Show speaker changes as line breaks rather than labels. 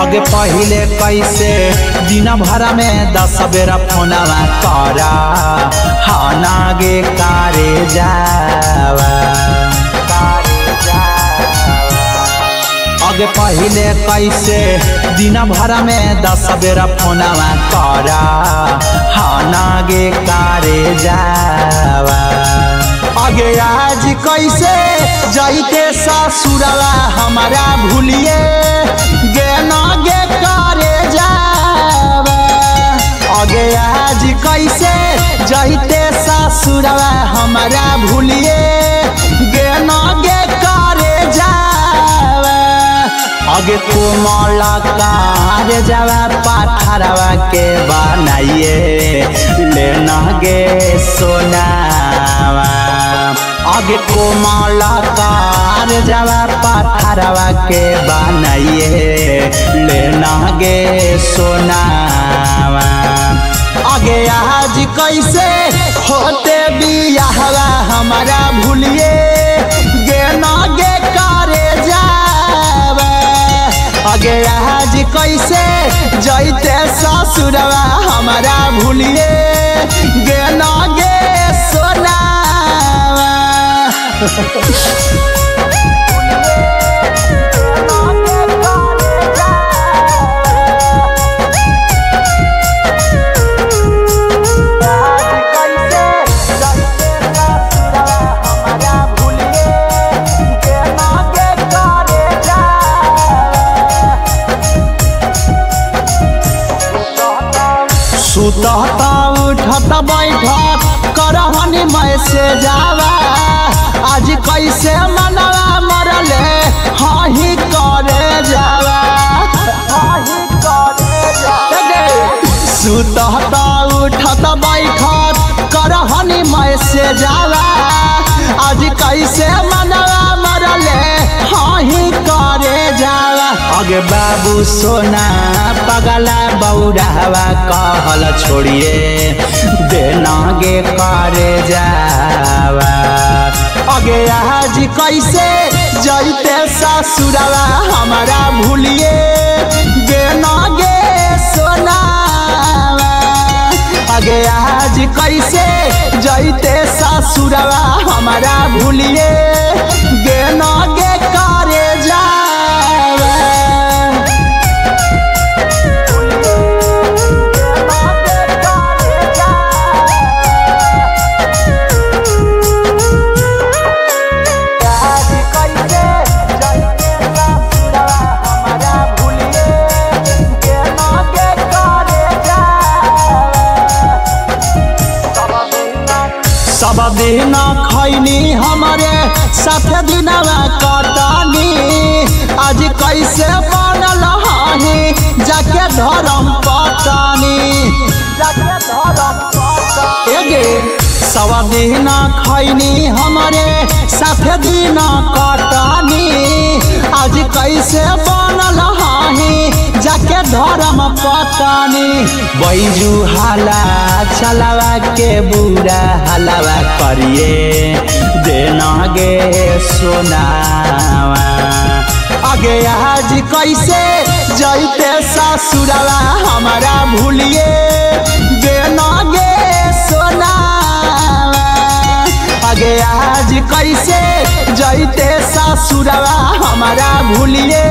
आगे पहले कैसे दिन भर में 10 बेर फोनवा करा हानागे कारे जावा आगे पहले कैसे दिन भर में 10 बेर फोनवा करा हानागे कारे जावा आगे आज कैसे जाइते ससुरवा हमारा भूलिए गे नागे कारे जावा आगे आज कैसे जाइते ससुरवा हमारा भूलिए गे नागे कारे जावा आगे कोमल कार जावा पाथरवा के बनाइए लेना गे सोनावा आगे कोमल कार जावा पाथरवा के बनाइए लेना गे सोनावा आगे आज कैसे होते बियाहवा हमारा भूलिए गे नागे कारे जावा आगे आज कैसे जाइते ससुरवा हमारा भूलिए गे नागे सोनावा सुतता उठता बैठत करहनी मैसेज आवा आज कैसे मनवा मरले हाही करे जावा सुतता उठता बैठत करहनी मैसेज आवा आज कैसे मनवा मरले हाही करे जावा आगे बाबू सोना पगला बौरावा कहल छोड़िए देना गे करे जावा आगे आज कैसे जाइते ससुरवा हमारा भूलिए गे नागे सोनावा आगे आज कैसे जाइते ससुरवा हमारा भूलिए गे नागे करे जावा सब दिन खैनी हमारे साथ दिनवा कटानी आज कैसे बनल हानि जाके धर्म पतानी सब दिन खैनी हमारे साथ दिन कटानी आज कैसे बनल हानि जाके धर्म पतानी बैजू हाला चलावा के बुरा हलावा करिए देना गे सोनावा आगे आज कैसे जाइते ससुरवा हमारा भूलिए गे नागे सोनावा आगे आज कैसे जाइते ससुरवा हमारा भूलिए